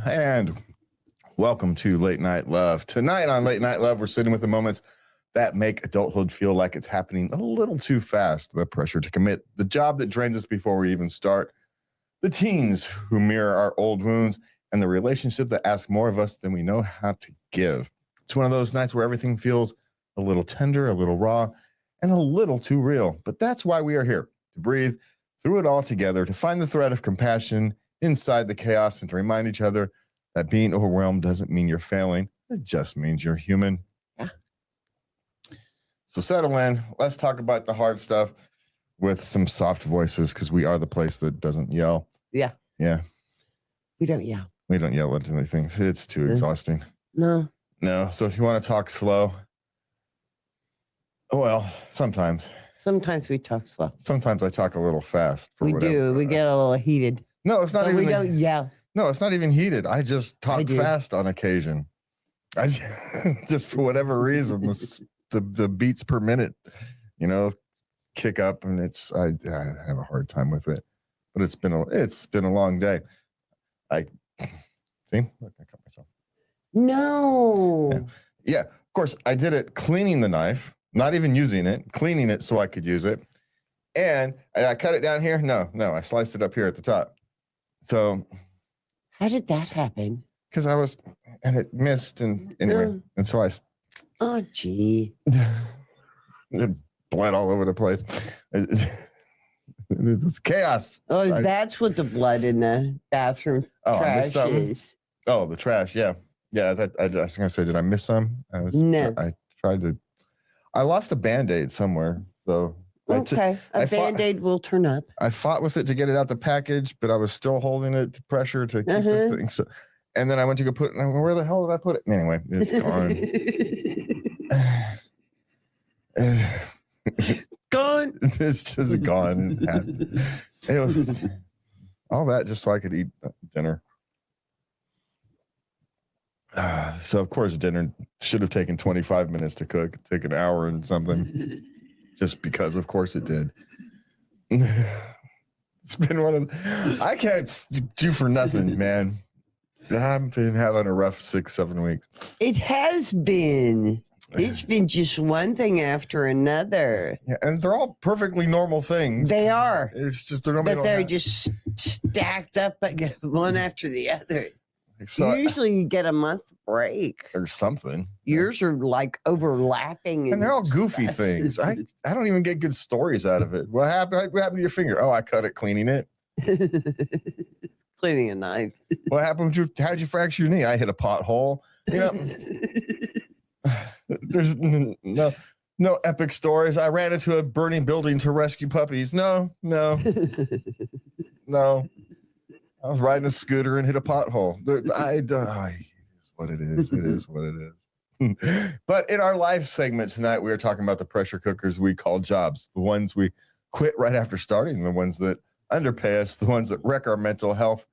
and welcome to Late Night Love. Tonight on Late Night Love, we're sitting with the moments that make adulthood feel like it's happening a little too fast. The pressure to commit, the job that drains us before we even start, the teens who mirror our old wounds, and the relationship that asks more of us than we know how to give. It's one of those nights where everything feels a little tender, a little raw, and a little too real. But that's why we are here, to breathe through it all together, to find the thread of compassion inside the chaos, and to remind each other that being overwhelmed doesn't mean you're failing. It just means you're human. Yeah. So settle in. Let's talk about the hard stuff with some soft voices, because we are the place that doesn't yell. Yeah. Yeah. We don't yell. We don't yell at anything. It's too exhausting. No. So if you want to talk slow, well, sometimes. Sometimes we talk slow. Sometimes I talk a little fast. We do. We get a little heated. No, it's not even. We don't yell. No, it's not even heated. I just talk fast on occasion. I just for whatever reason, the beats per minute, kick up, and I have a hard time with it. But it's been a long day. Look, I cut myself. No. Yeah. Of course, I did it cleaning the knife, not even using it, cleaning it so I could use it. And I cut it down here. No, I sliced it up here at the top. So how did that happen? Because and it missed, and anyway, and so oh, gee. It bled all over the place. It's chaos. Oh, that's what the blood in the bathroom trash is. Oh, the trash. Yeah. I was going to say, did I miss some? No. I lost a Band-Aid somewhere. So okay. A Band-Aid will turn up. I fought with it to get it out the package, but I was still holding it to pressure to keep the thing. So, and then I went to go put it, and where the hell did I put it? Anyway, it's gone. Gone. It's just gone. It was all that just so I could eat dinner. So of course dinner should have taken 25 minutes to cook, take an hour and something, just because of course it did. It's been one of I can't do for nothing, man. I've been having a rough 6-7 weeks. It has been. It's been just one thing after another. Yeah, and they're all perfectly normal things. They are. It's just they're just stacked up like one after the other. So usually you get a month break or something. Yours are like overlapping, and they're all goofy things. I don't even get good stories out of it. What happened to your finger? Oh, I cut it cleaning it. Cleaning a knife. What happened? How'd you fracture your knee? I hit a pothole. There's no epic stories. I ran into a burning building to rescue puppies. No. I was riding a scooter and hit a pothole. It is what it is. It is what it is. But in our live segment tonight, we are talking about the pressure cookers we call jobs, the ones we quit right after starting, the ones that underpay us, the ones that wreck our mental health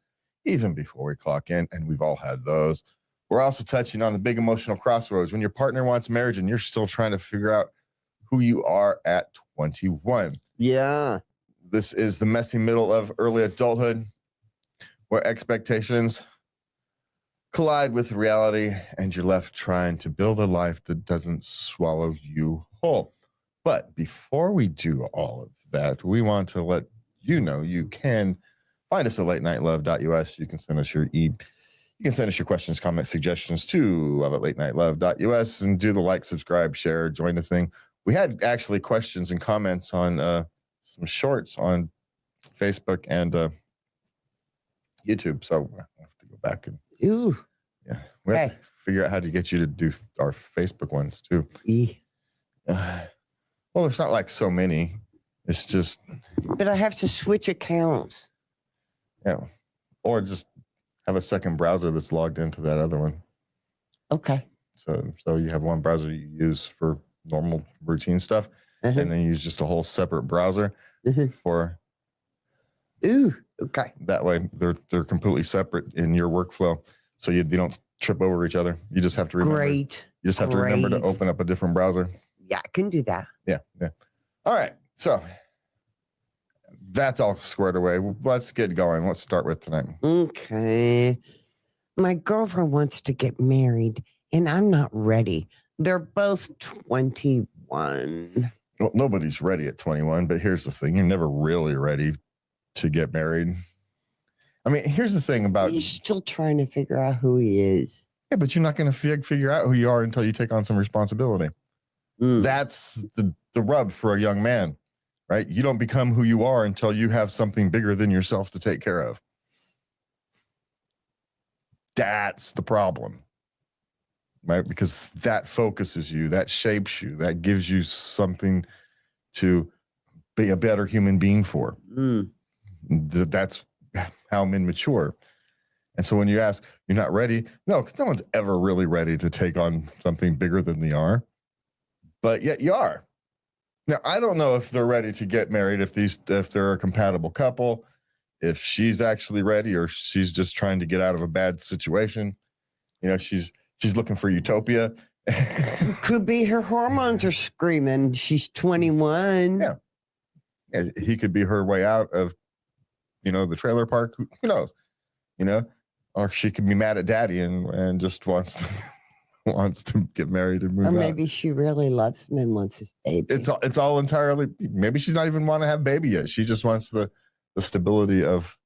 even before we clock in, and we've all had those. We're also touching on the big emotional crossroads when your partner wants marriage and you're still trying to figure out who you are at 21. Yeah. This is the messy middle of early adulthood, where expectations collide with reality and you're left trying to build a life that doesn't swallow you whole. But before we do all of that, we want to let you know you can find us at latenightLove.us. You can send us your questions, comments, suggestions to love@latenightLove.us and do the like, subscribe, share, join the thing. We had actually questions and comments on some shorts on Facebook and YouTube, so we'll have to go back and we have to figure out how to get you to do our Facebook ones too. Well, there's not like so many. It's just. But I have to switch accounts. Yeah, or just have a second browser that's logged into that other one. Okay. So you have one browser you use for normal routine stuff, and then you use just a whole separate browser for. Ooh. Okay. That way they're completely separate in your workflow, so you don't trip over each other. You just have to remember. Great. You just have to remember to open up a different browser. Yeah, I can do that. Yeah. All right. So that's all squared away. Let's get going. Let's start with tonight. Okay. My girlfriend wants to get married and I'm not ready. They're both 21. Well, nobody's ready at 21, but here's the thing. You're never really ready to get married. I mean, here's the thing about... He's still trying to figure out who he is. Yeah, but you're not going to figure out who you are until you take on some responsibility. That's the rub for a young man, right? You don't become who you are until you have something bigger than yourself to take care of. That's the problem, right? Because that focuses you, that shapes you, that gives you something to be a better human being for. That's how men mature. And so when you ask, you're not ready? No, because no one's ever really ready to take on something bigger than they are. But yet you are. Now, I don't know if they're ready to get married, if they're a compatible couple, if she's actually ready or she's just trying to get out of a bad situation. You know, she's looking for utopia. Could be her hormones are screaming. She's 21. Yeah. He could be her way out of, the trailer park. Who knows? Or she could be mad at daddy and just wants to get married and move out. Or maybe she really loves him and wants his baby. It's all entirely, maybe she's not even want to have baby yet. She just wants the stability of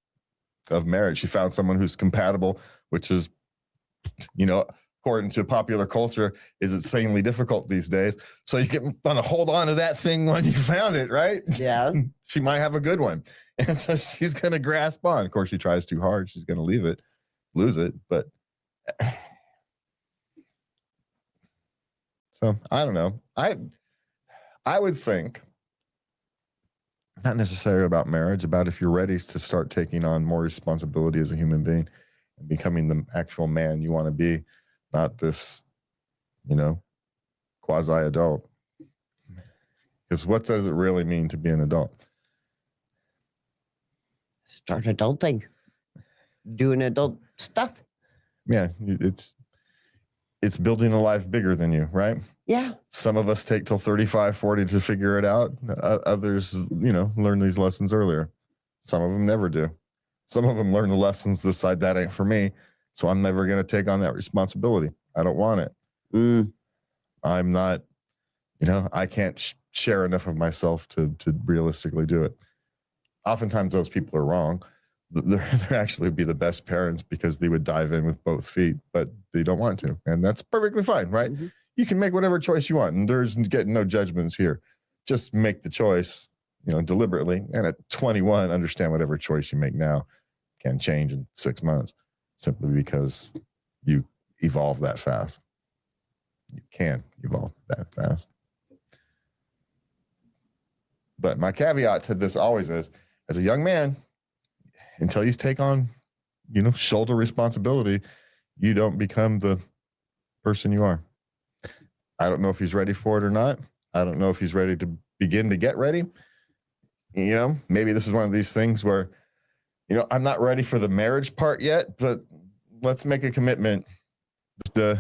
marriage. She found someone who's compatible, which is, according to popular culture, is insanely difficult these days. So you can want to hold on to that thing when you found it, right? Yeah. She might have a good one. And so she's going to grasp on. Of course, she tries too hard. She's going to lose it. But so I don't know. I would think, not necessarily about marriage, about if you're ready to start taking on more responsibility as a human being and becoming the actual man you want to be, not this, quasi-adult. Because what does it really mean to be an adult? Start adulting. Doing adult stuff. Yeah, it's building a life bigger than you, right? Yeah. Some of us take till 35, 40 to figure it out. Others, learn these lessons earlier. Some of them never do. Some of them learn the lessons, decide that ain't for me. So I'm never going to take on that responsibility. I don't want it. I'm not, I can't share enough of myself to realistically do it. Oftentimes those people are wrong. They're actually be the best parents because they would dive in with both feet, but they don't want to. And that's perfectly fine, right? Mm-hmm. You can make whatever choice you want. And there's getting no judgments here. Just make the choice, deliberately. And at 21, understand whatever choice you make now can change in 6 months simply because you evolve that fast. You can evolve that fast. But my caveat to this always is, as a young man, until you take on, shoulder responsibility, you don't become the person you are. I don't know if he's ready for it or not. I don't know if he's ready to begin to get ready. Maybe this is one of these things where, I'm not ready for the marriage part yet, but let's make a commitment to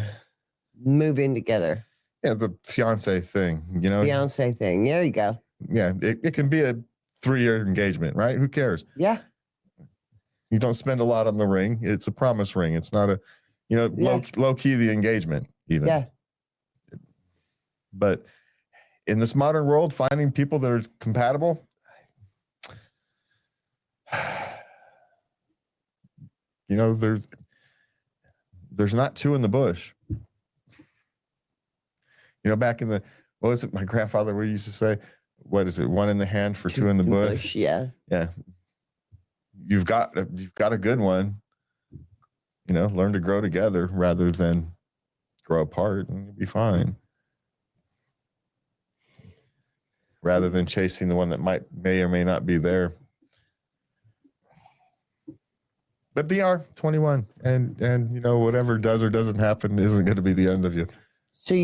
move in together. Yeah, the fiance thing, Fiance thing. There you go. Yeah, it can be a 3-year engagement, right? Who cares? Yeah. You don't spend a lot on the ring. It's a promise ring. It's not a, low key the engagement even. Yeah. But in this modern world, finding people that are compatible, there's not two in the bush. Back in the, what was it? My grandfather used to say, what is it? One in the hand for two in the bush. Yeah. Yeah. You've got a good one, learn to grow together rather than grow apart and you'll be fine. Rather than chasing the one that may or may not be there. But they are 21 and whatever does or doesn't happen isn't going to be the end of you. So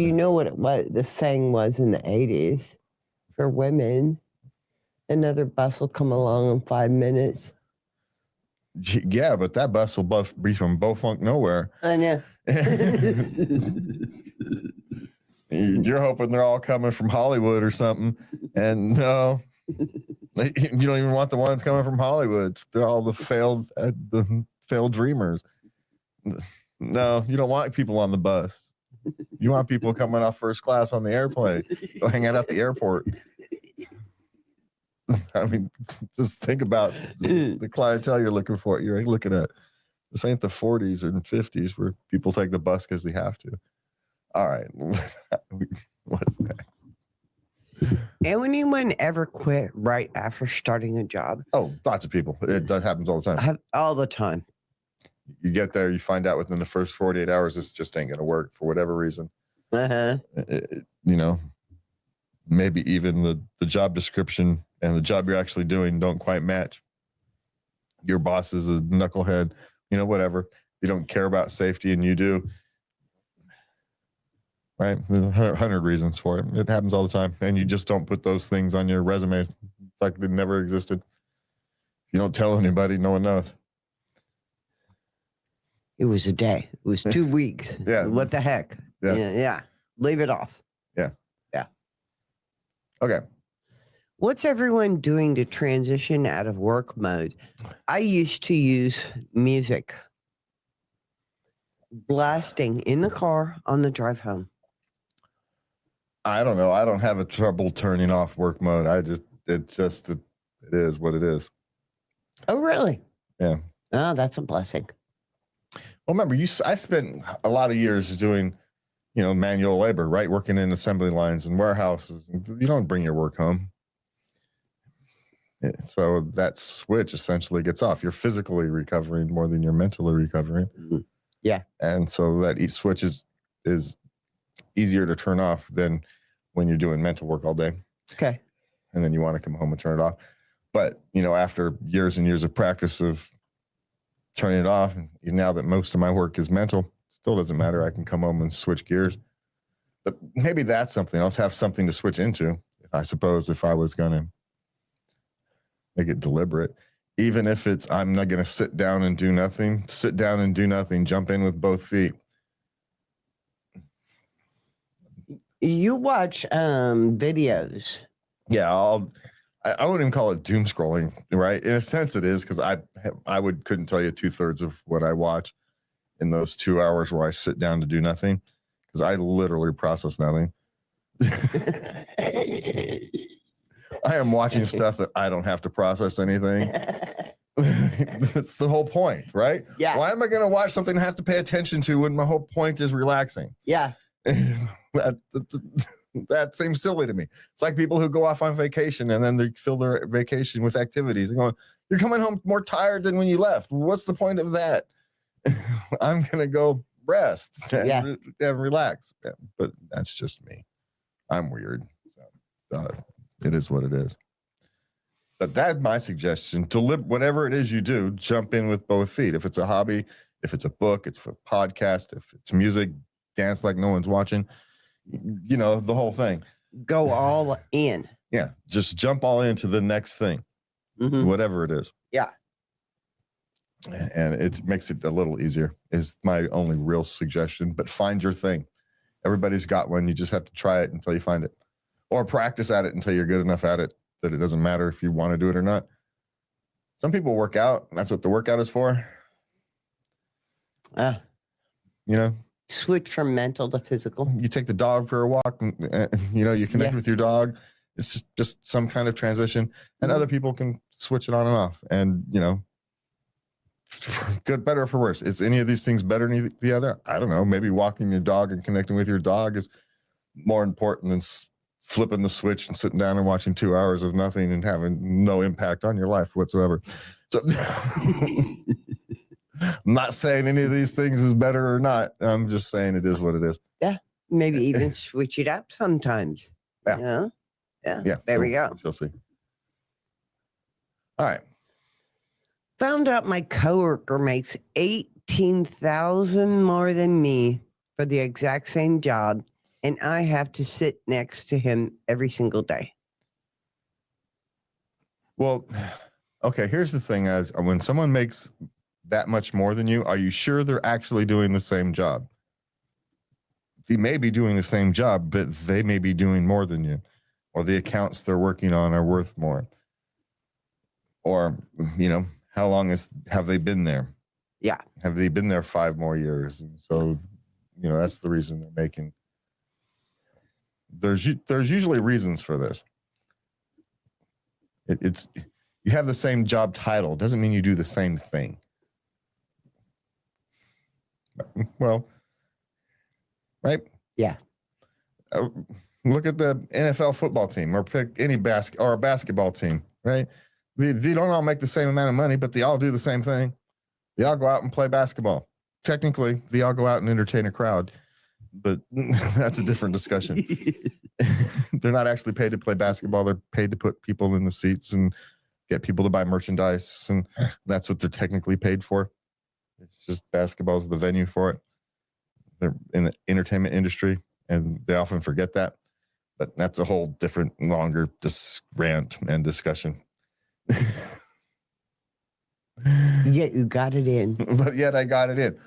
what the saying was in the 80s for women, another bus will come along in 5 minutes. Yeah, but that bus will be from Beaufunk nowhere. I know. You're hoping they're all coming from Hollywood or something. And no, you don't even want the ones coming from Hollywood. They're all the failed dreamers. No, you don't want people on the bus. You want people coming off first class on the airplane, go hang out at the airport. I mean, just think about the clientele you're looking for. You're looking at. This ain't the 40s or 50s where people take the bus because they have to. All right. What's next? Anyone ever quit right after starting a job? Oh, lots of people. It happens all the time. All the time. You get there, you find out within the first 48 hours, this just ain't going to work for whatever reason. Maybe even the job description and the job you're actually doing don't quite match. Your boss is a knucklehead, whatever. You don't care about safety and you do. Right? There's 100 reasons for it. It happens all the time. And you just don't put those things on your resume. It's like they never existed. If you don't tell anybody, no one knows. It was a day. It was 2 weeks. Yeah. What the heck? Yeah. Leave it off. Yeah. Yeah. Okay. What's everyone doing to transition out of work mode? I used to use music, blasting in the car on the drive home. I don't know. I don't have a trouble turning off work mode. It is what it is. Oh, really? Yeah. Oh, that's a blessing. Well, remember, I spent a lot of years doing, manual labor, right? Working in assembly lines and warehouses. You don't bring your work home. So that switch essentially gets off. You're physically recovering more than you're mentally recovering. Mm-hmm. Yeah. And so that each switch is easier to turn off than when you're doing mental work all day. Okay. And then you want to come home and turn it off. But, after years and years of practice of turning it off, and now that most of my work is mental, it still doesn't matter. I can come home and switch gears. But maybe that's something else, have something to switch into, I suppose, if I was going to make it deliberate. Even if I'm not going to sit down and do nothing, jump in with both feet. You watch videos. Yeah, I wouldn't even call it doom scrolling, right? In a sense, it is, because I couldn't tell you 2/3 of what I watch in those 2 hours where I sit down to do nothing, because I literally process nothing. I am watching stuff that I don't have to process anything. That's the whole point, right? Yeah. Why am I going to watch something I have to pay attention to when my whole point is relaxing? Yeah. That seems silly to me. It's like people who go off on vacation and then they fill their vacation with activities. They're going, you're coming home more tired than when you left. What's the point of that? I'm going to go rest and relax. Yeah, but that's just me. I'm weird. So, it is what it is. But that's my suggestion. To live, whatever it is you do, jump in with both feet. If it's a hobby, if it's a book, it's a podcast, if it's music, dance like no one's watching, the whole thing. Go all in. Yeah. Just jump all into the next thing, whatever it is. Yeah. And it makes it a little easier is my only real suggestion, but find your thing. Everybody's got one. You just have to try it until you find it, or practice at it until you're good enough at it that it doesn't matter if you want to do it or not. Some people work out. That's what the workout is for. Switch from mental to physical. You take the dog for a walk, and, you connect with your dog. It's just some kind of transition, and other people can switch it on and off. And, for good, better, or for worse. Is any of these things better than the other? I don't know. Maybe walking your dog and connecting with your dog is more important than flipping the switch and sitting down and watching 2 hours of nothing and having no impact on your life whatsoever. So I'm not saying any of these things is better or not. I'm just saying it is what it is. Yeah. Maybe even switch it up sometimes. Yeah. Yeah. There we go. You'll see. All right. Found out my coworker makes $18,000 more than me for the exact same job, and I have to sit next to him every single day. Well, okay, here's the thing, as when someone makes that much more than you, are you sure they're actually doing the same job? They may be doing the same job, but they may be doing more than you, or the accounts they're working on are worth more. Or, how long have they been there? Yeah. Have they been there 5 more years? And so, that's the reason they're making. There's usually reasons for this. It's you have the same job title doesn't mean you do the same thing. Well, right? Yeah. Look at the NFL football team, or pick any a basketball team, right? They don't all make the same amount of money, but they all do the same thing. They all go out and play basketball. Technically, they all go out and entertain a crowd, but that's a different discussion. They're not actually paid to play basketball. They're paid to put people in the seats and get people to buy merchandise, and that's what they're technically paid for. It's just basketball is the venue for it. They're in the entertainment industry, and they often forget that. But that's a whole different, longer rant and discussion. Yet you got it in. But yet I got it in.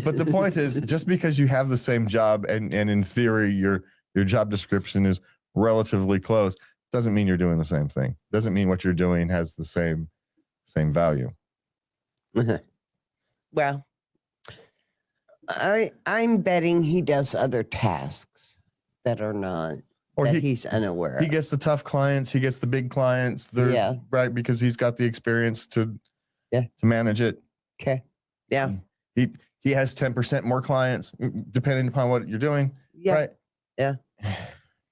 But the point is, just because you have the same job and in theory your job description is relatively close, doesn't mean you're doing the same thing. Doesn't mean what you're doing has the same value. Well, I'm betting he does other tasks that are not, or he's unaware of. He gets the tough clients. He gets the big clients. They're right, because he's got the experience to manage it. Okay. Yeah. He has 10% more clients depending upon what you're doing. Yeah. Right. Yeah.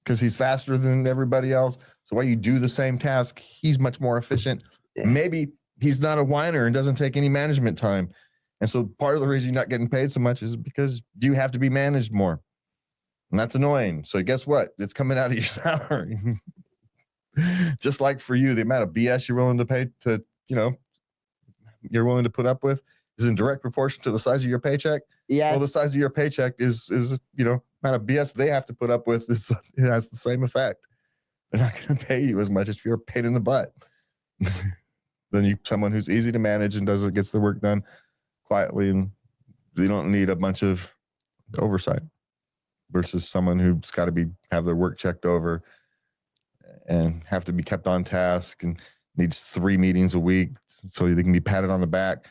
Because he's faster than everybody else. So while you do the same task, he's much more efficient. Yeah. Maybe he's not a whiner and doesn't take any management time. And so part of the reason you're not getting paid so much is because you have to be managed more. And that's annoying. So guess what? It's coming out of your salary. Just like for you, the amount of BS you're willing to pay to, you're willing to put up with is in direct proportion to the size of your paycheck. Yeah. Well, the size of your paycheck is amount of BS they have to put up with it has the same effect. They're not going to pay you as much as if you're a pain in the butt. Then someone who's easy to manage and gets the work done quietly, and they don't need a bunch of oversight, versus someone who's got to have their work checked over and have to be kept on task and needs 3 meetings a week so they can be patted on the back,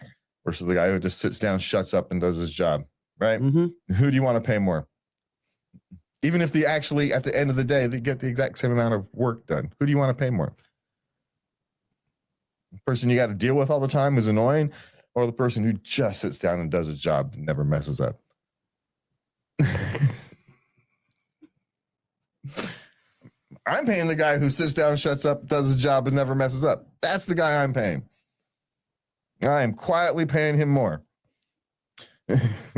versus the guy who just sits down, shuts up, and does his job. Right? Mm-hmm. Who do you want to pay more? Even if at the end of the day, they get the exact same amount of work done. Who do you want to pay more? The person you got to deal with all the time is annoying, or the person who just sits down and does his job and never messes up? I'm paying the guy who sits down, shuts up, does his job, and never messes up. That's the guy I'm paying. I am quietly paying him more.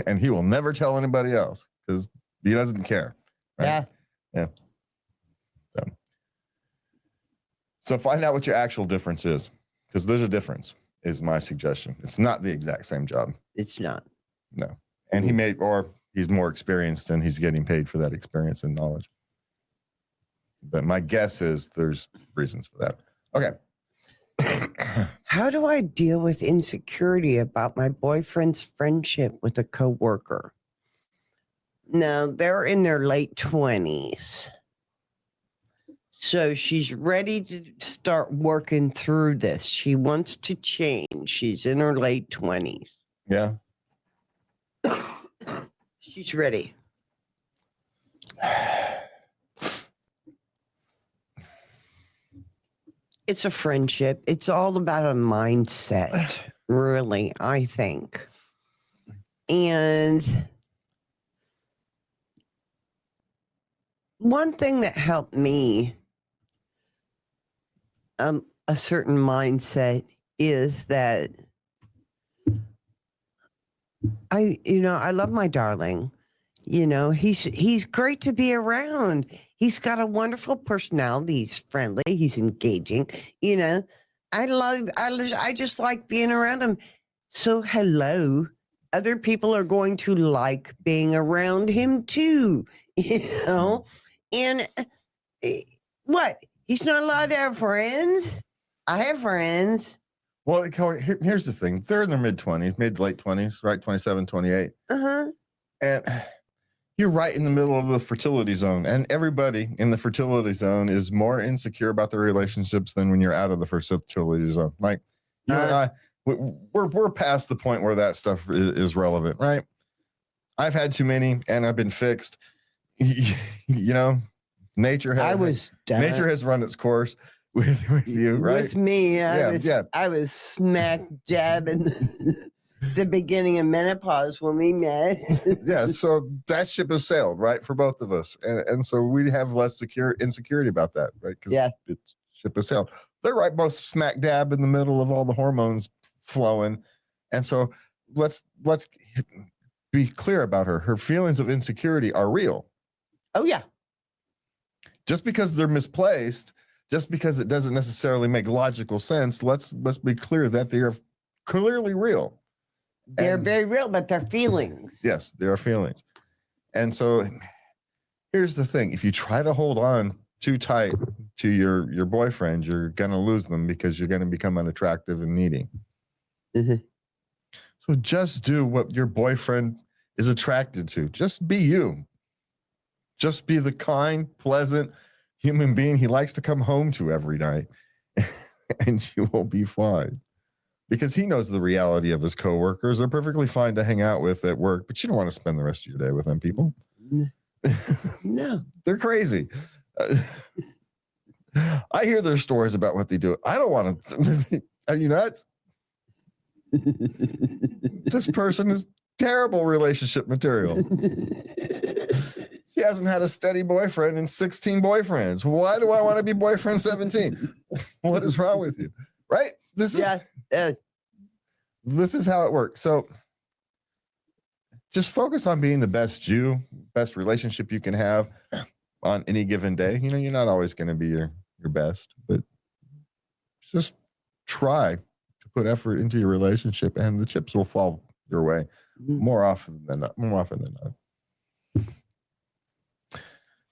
And he will never tell anybody else because he doesn't care. Right? Yeah. So find out what your actual difference is, because there's a difference, is my suggestion. It's not the exact same job. It's not. No. And he's more experienced and he's getting paid for that experience and knowledge. But my guess is there's reasons for that. Okay. How do I deal with insecurity about my boyfriend's friendship with a coworker? Now, they're in their late 20s. So she's ready to start working through this. She wants to change. She's in her late 20s. Yeah. She's ready. It's a friendship. It's all about a mindset, really, I think. And one thing that helped me, a certain mindset, is that I love my darling. He's great to be around. He's got a wonderful personality. He's friendly. He's engaging. I just like being around him. So hello, other people are going to like being around him too, And what? He's not allowed to have friends? I have friends. Well, here's the thing. They're in their mid to late 20s, right? 27, 28. Uh-huh. And you're right in the middle of the fertility zone. And everybody in the fertility zone is more insecure about their relationships than when you're out of the fertility zone. Like you and I, we're past the point where that stuff is relevant, right? I've had too many and I've been fixed. You know, nature has run its course with you, right? With me, I was smack dab in the beginning of menopause when we met. Yeah, so that ship has sailed, right, for both of us, and so we have less insecurity about that, right? Because it's ship has sailed. They're right, both smack dab in the middle of all the hormones flowing, and so let's be clear about her. Her feelings of insecurity are real. Oh yeah. Just because they're misplaced, just because it doesn't necessarily make logical sense, let's be clear that they are clearly real. They're very real, but they're feelings. Yes, they are feelings. And so here's the thing. If you try to hold on too tight to your boyfriend, you're going to lose them because you're going to become unattractive and needy. Mm-hmm. So just do what your boyfriend is attracted to. Just be you. Just be the kind, pleasant human being he likes to come home to every night, and you will be fine. Because he knows the reality of his coworkers. They're perfectly fine to hang out with at work, but you don't want to spend the rest of your day with them people. No. They're crazy. I hear their stories about what they do. I don't want to. Are you nuts? This person is terrible relationship material. She hasn't had a steady boyfriend in 16 boyfriends. Why do I want to be boyfriend 17? What is wrong with you? Right? This is how it works. So just focus on being the best relationship you can have on any given day. You know, you're not always going to be your best, but just try to put effort into your relationship and the chips will fall your way more often than not.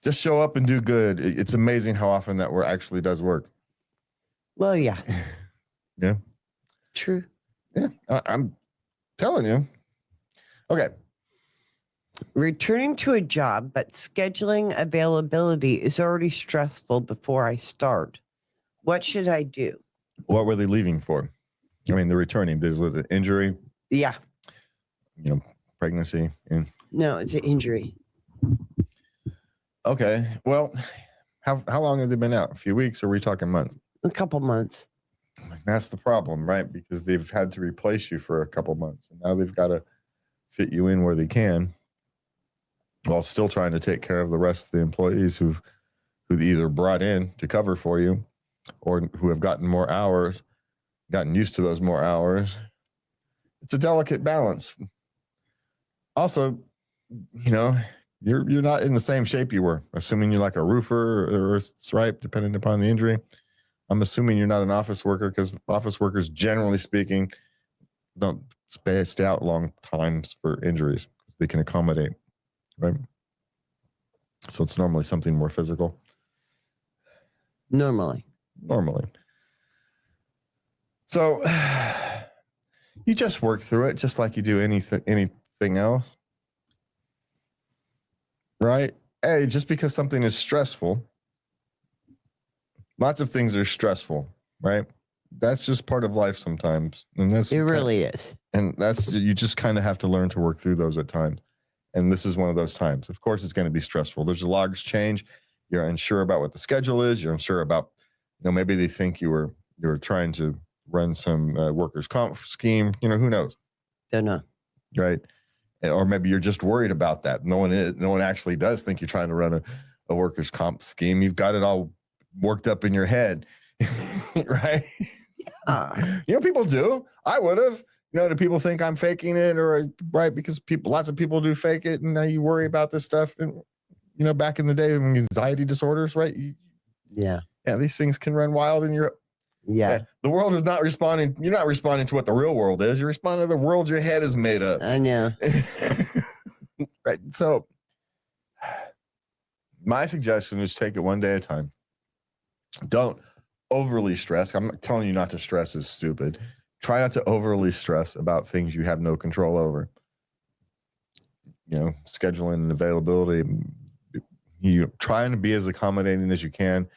Just show up and do good. It's amazing how often that actually does work. Well, yeah. Yeah. True. Yeah, I'm telling you. Okay. Returning to a job, but scheduling availability is already stressful before I start. What should I do? What were they leaving for? I mean, they're returning. This was an injury. Yeah. You know, pregnancy. And... No, it's an injury. Okay. Well, how long have they been out? A few weeks, or are we talking months? A couple months. That's the problem, right? Because they've had to replace you for a couple months, and now they've got to fit you in where they can, while still trying to take care of the rest of the employees who they either brought in to cover for you, or who have gotten more hours, gotten used to those more hours. It's a delicate balance. Also, you know, you're not in the same shape you were. Assuming you're like a roofer or a stripe, depending upon the injury. I'm assuming you're not an office worker, because office workers, generally speaking, don't stay out long times for injuries because they can accommodate, right? So it's normally something more physical. Normally. So you just work through it just like you do anything else, right? Hey, just because something is stressful, lots of things are stressful, right? That's just part of life sometimes. And it really is. And you just kind of have to learn to work through those at times. And this is one of those times. Of course, it's going to be stressful. There's a large change. You're unsure about what the schedule is. You're unsure about, maybe they think you were trying to run some workers' comp scheme. Who knows? Don't know. Right. Or maybe you're just worried about that. No one actually does think you're trying to run a workers' comp scheme. You've got it all worked up in your head. Right. People do. I would have. Do people think I'm faking it, or right? Because lots of people do fake it, and now you worry about this stuff. And back in the day, when anxiety disorders, right? Yeah, these things can run wild in your. Yeah, the world is not responding. You're not responding to what the real world is. You're responding to the world your head is made up. I know. Right. So, my suggestion is take it one day at a time. Don't overly stress. I'm not telling you not to stress is stupid. Try not to overly stress about things you have no control over. Scheduling and availability. You trying to be as accommodating as you can,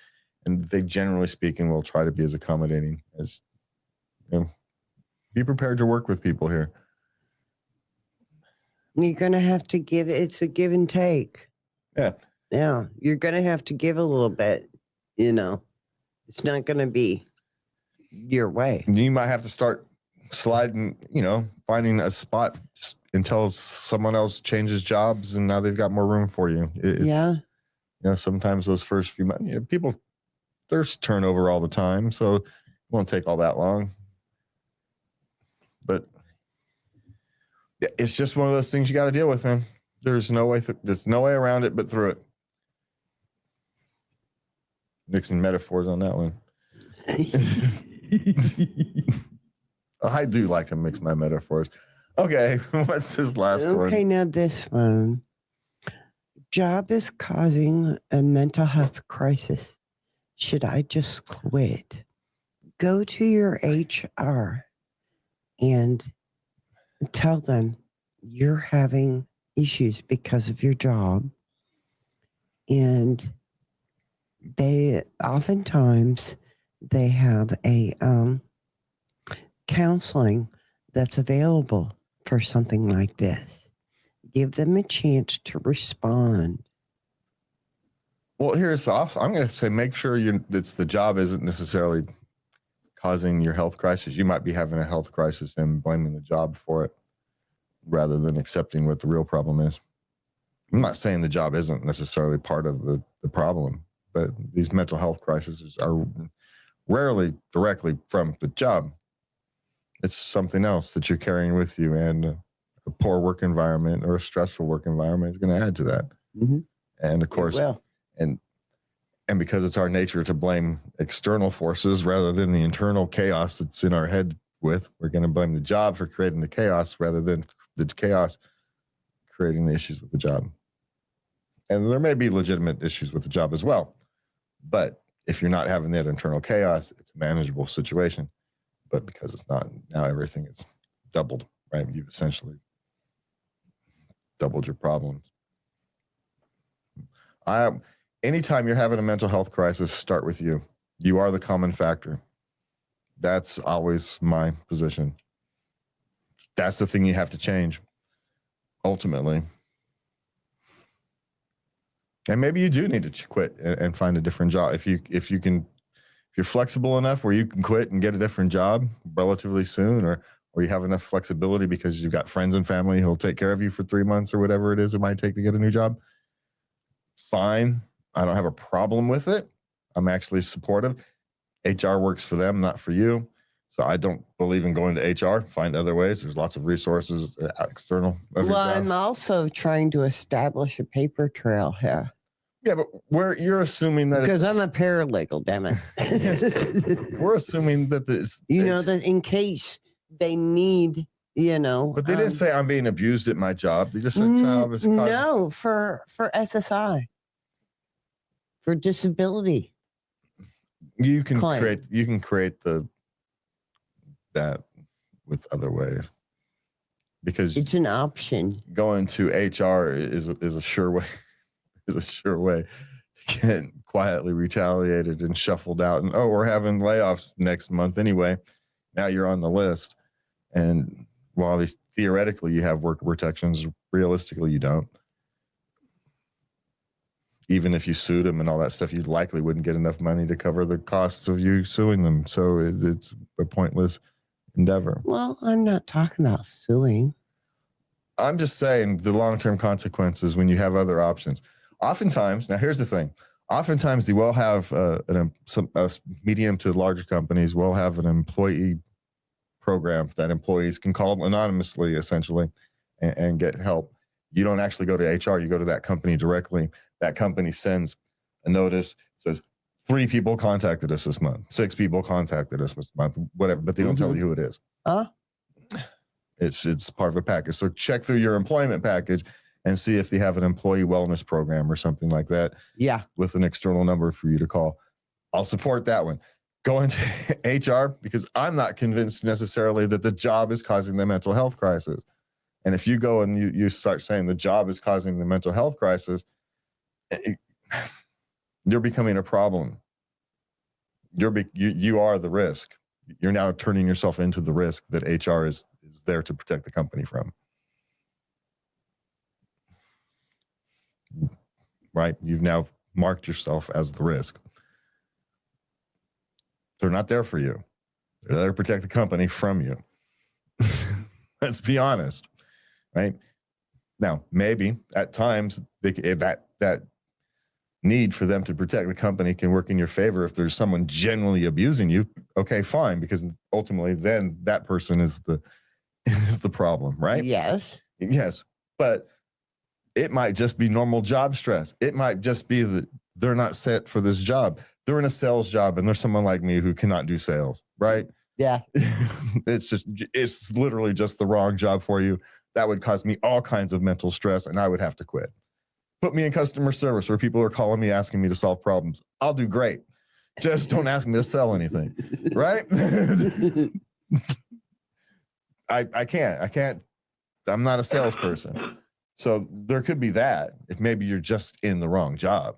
and they generally speaking will try to be as accommodating as Be prepared to work with people here. You're going to have to give. It's a give and take. Yeah. Yeah. You're going to have to give a little bit. It's not going to be your way. You might have to start sliding, finding a spot just until someone else changes jobs and now they've got more room for you. Sometimes those first few months, people, there's turnover all the time, so it won't take all that long. But it's just one of those things you got to deal with, man. There's no way around it but through it. Mixing metaphors on that one. I do like to mix my metaphors. Okay, what's this last one? Okay, now this one. Job is causing a mental health crisis. Should I just quit? Go to your HR and tell them you're having issues because of your job. And they oftentimes they have a counseling that's available for something like this. Give them a chance to respond. Well, here's also, I'm going to say, make sure the job isn't necessarily causing your health crisis. You might be having a health crisis and blaming the job for it rather than accepting what the real problem is. I'm not saying the job isn't necessarily part of the problem, but these mental health crises are rarely directly from the job. It's something else that you're carrying with you, and a poor work environment or a stressful work environment is going to add to that. Mm-hmm. And of course, and because it's our nature to blame external forces rather than the internal chaos that's in our head we're going to blame the job for creating the chaos rather than the chaos creating the issues with the job. And there may be legitimate issues with the job as well. But if you're not having that internal chaos, it's a manageable situation. But because it's not, now everything is doubled, right? You've essentially doubled your problems. Anytime you're having a mental health crisis, start with you. You are the common factor. That's always my position. That's the thing you have to change, ultimately. And maybe you do need to quit and find a different job. If you're flexible enough where you can quit and get a different job relatively soon, or you have enough flexibility because you've got friends and family who'll take care of you for 3 months or whatever it is it might take to get a new job, fine. I don't have a problem with it. I'm actually supportive. HR works for them, not for you. So I don't believe in going to HR. Find other ways. There's lots of resources external. Well, I'm also trying to establish a paper trail here. Yeah, but you're assuming that because I'm a paralegal, damn it. We're assuming that that in case they need, But they didn't say I'm being abused at my job. They just said child is no for SSI, for disability. You can create that with other ways, because it's an option. Going to HR is a sure way. Is a sure way to get quietly retaliated and shuffled out. And we're having layoffs next month anyway. Now you're on the list. And while these theoretically you have worker protections, realistically you don't. Even if you sued them and all that stuff, you likely wouldn't get enough money to cover the costs of you suing them. So it's a pointless endeavor. Well, I'm not talking about suing. I'm just saying the long-term consequences when you have other options. Oftentimes, now here's the thing. Oftentimes they will have medium to larger companies will have an employee program that employees can call anonymously, essentially, and get help. You don't actually go to HR. You go to that company directly. That company sends a notice, says 3 people contacted us this month, 6 people contacted us this month, whatever, but they don't tell you who it is. It's part of a package. So check through your employment package and see if they have an employee wellness program or something like that. Yeah. With an external number for you to call. I'll support that one. Go into HR because I'm not convinced necessarily that the job is causing the mental health crisis. And if you go and you start saying the job is causing the mental health crisis, you're becoming a problem. You are the risk. You're now turning yourself into the risk that HR is there to protect the company from. Right? You've now marked yourself as the risk. They're not there for you. They're there to protect the company from you. Let's be honest, right? Now, maybe at times that need for them to protect the company can work in your favor if there's someone genuinely abusing you. Okay, fine, because ultimately then that person is the problem, right? Yes. Yes, but it might just be normal job stress. It might just be that they're not set for this job. They're in a sales job and there's someone like me who cannot do sales, right? Yeah. It's literally just the wrong job for you. That would cause me all kinds of mental stress and I would have to quit. Put me in customer service where people are calling me, asking me to solve problems. I'll do great. Just don't ask me to sell anything, right? I can't. I'm not a salesperson. So there could be that if maybe you're just in the wrong job.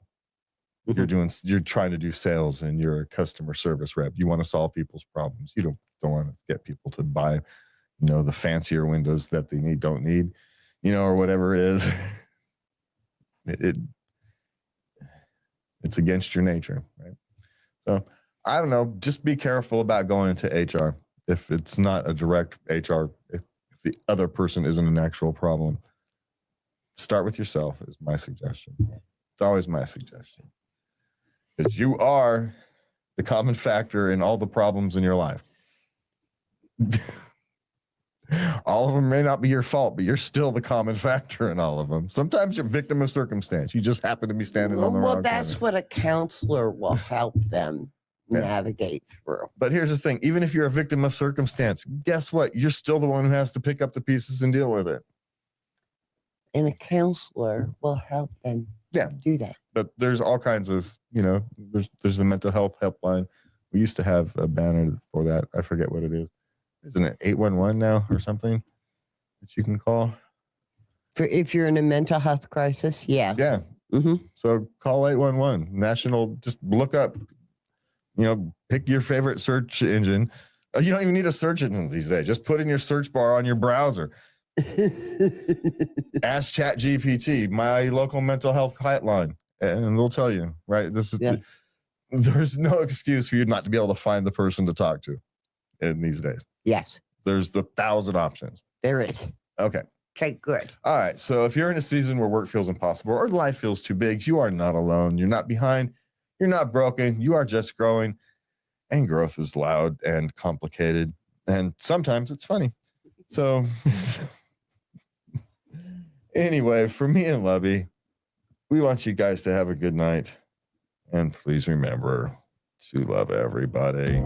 You're trying to do sales and you're a customer service rep. You want to solve people's problems. You don't want to get people to buy, the fancier windows that they don't need, or whatever it is. It's against your nature, right? So I don't know. Just be careful about going into HR if it's not a direct HR. If the other person isn't an actual problem, start with yourself is my suggestion. It's always my suggestion. Because you are the common factor in all the problems in your life. All of them may not be your fault, but you're still the common factor in all of them. Sometimes you're a victim of circumstance. You just happen to be standing on the wrong side. Well, that's what a counselor will help them navigate through. But here's the thing. Even if you're a victim of circumstance, guess what? You're still the one who has to pick up the pieces and deal with it. And a counselor will help them do that. But there's all kinds of, there's the mental health helpline. We used to have a banner for that. I forget what it is. Isn't it 811 now or something that you can call? If you're in a mental health crisis, yeah. Yeah. Mm-hmm. So call 811. National, just look up, pick your favorite search engine. You don't even need a search engine these days. Just put in your search bar on your browser. Ask ChatGPT, my local mental health hotline, and they'll tell you, right? There's no excuse for you not to be able to find the person to talk to in these days. Yes. There's 1,000 options. There is. Okay, good. All right. So if you're in a season where work feels impossible or life feels too big, you are not alone. You're not behind. You're not broken. You are just growing. And growth is loud and complicated. And sometimes it's funny. So anyway, for me and Lubby, we want you guys to have a good night. And please remember to love everybody.